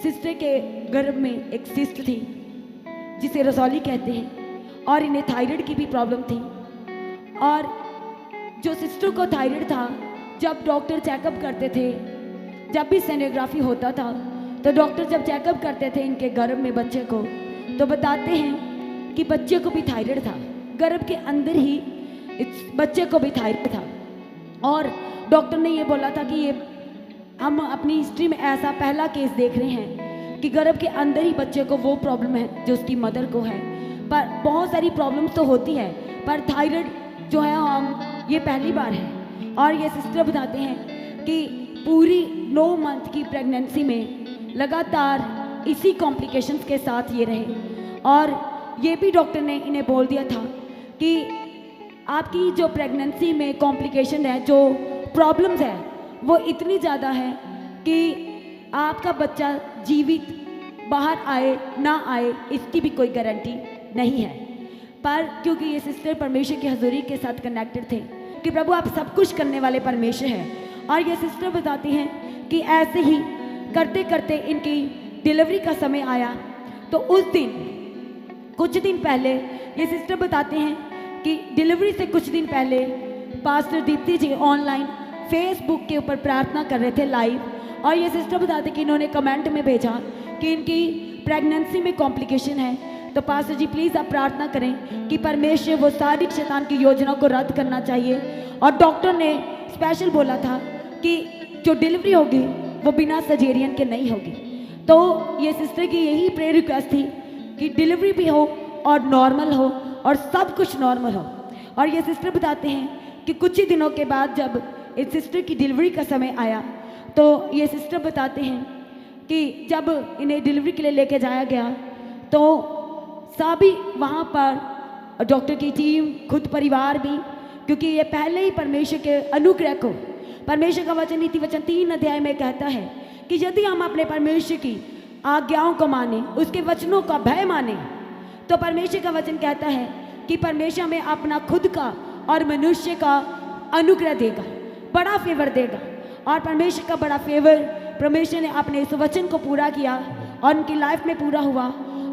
Sister के गर्भ में एक सिस्ट थी जिसे रसौली कहते हैं, और इन्हें थायराइड की भी प्रॉब्लम थी। और जो सिस्टर को थायराइड था, जब डॉक्टर चेकअप करते थे, जब भी सोनोग्राफी होता था, तो डॉक्टर जब चेकअप करते थे इनके गर्भ में बच्चे को, तो बताते हैं कि बच्चे को भी थायराइड था, गर्भ के अंदर ही इस बच्चे को भी थायराइड था। और डॉक्टर ने ये बोला था कि ये हम अपनी हिस्ट्री में ऐसा पहला केस देख रहे हैं कि गर्भ के अंदर ही बच्चे को वो प्रॉब्लम है जो उसकी मदर को है। पर बहुत सारी प्रॉब्लम्स तो होती है, पर थायराइड जो है हम ये पहली बार है। और ये सिस्टर बताते हैं कि पूरी 9 मंथ की प्रेगनेंसी में लगातार इसी कॉम्प्लिकेशंस के साथ ये रहे। और ये भी डॉक्टर ने इन्हें बोल दिया था कि आपकी जो प्रेगनेंसी में कॉम्प्लिकेशन है, जो प्रॉब्लम्स है, वो इतनी ज़्यादा है कि आपका बच्चा जीवित बाहर आए ना आए इसकी भी कोई गारंटी नहीं है। पर क्योंकि ये सिस्टर परमेश्वर की हजूरी के साथ कनेक्टेड थे कि प्रभु आप सब कुछ करने वाले परमेश्वर हैं। और ये सिस्टर बताती हैं कि ऐसे ही करते करते इनकी डिलीवरी का समय आया। तो उस दिन कुछ दिन पहले ये सिस्टर बताते हैं कि डिलीवरी से कुछ दिन पहले पास्टर दीप्ति जी ऑनलाइन फेसबुक के ऊपर प्रार्थना कर रहे थे लाइव। और ये सिस्टर बताते कि इन्होंने कमेंट में भेजा कि इनकी प्रेगनेंसी में कॉम्प्लिकेशन है, तो पास्टर जी प्लीज़ आप प्रार्थना करें कि परमेश्वर वो सारी शैतान की योजना को रद्द करना चाहिए। और डॉक्टर ने स्पेशल बोला था कि जो डिलीवरी होगी वो बिना सर्जेरियन के नहीं होगी। तो ये सिस्टर की यही प्रेयर रिक्वेस्ट थी कि डिलीवरी भी हो और नॉर्मल हो और सब कुछ नॉर्मल हो। और ये सिस्टर बताते हैं कि कुछ ही दिनों के बाद जब इस सिस्टर की डिलीवरी का समय आया, तो ये सिस्टर बताते हैं कि जब इन्हें डिलीवरी के लिए लेके जाया गया, तो सभी वहाँ पर डॉक्टर की टीम, खुद परिवार भी, क्योंकि ये पहले ही परमेश्वर के अनुग्रह को, परमेश्वर का वचन नीति वचन 3 अध्याय में कहता है कि यदि हम अपने परमेश्वर की आज्ञाओं को माने, उसके वचनों का भय माने, तो परमेश्वर का वचन कहता है कि परमेश्वर हमें अपना खुद का और मनुष्य का अनुग्रह देगा, बड़ा फेवर देगा। और परमेश्वर का बड़ा फेवर परमेश्वर ने अपने इस वचन को पूरा किया और उनकी लाइफ में पूरा हुआ।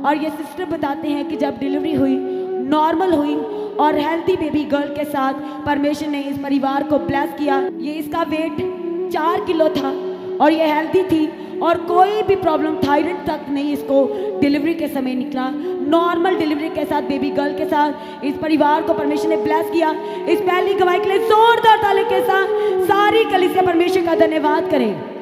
और ये सिस्टर बताते हैं कि जब डिलीवरी हुई, नॉर्मल हुई और हेल्थी बेबी गर्ल के साथ परमेश्वर ने इस परिवार को ब्लेस किया। ये इसका वेट 4 किलो था और ये हेल्थी थी और कोई भी प्रॉब्लम थायराइड तक नहीं इसको डिलीवरी के समय निकला। नॉर्मल डिलीवरी के साथ, बेबी गर्ल के साथ इस परिवार को परमेश्वर ने ब्लेस किया। इस पहली गवाही के लिए जोरदार ताली के साथ सारी कलीसिया परमेश्वर का धन्यवाद करें।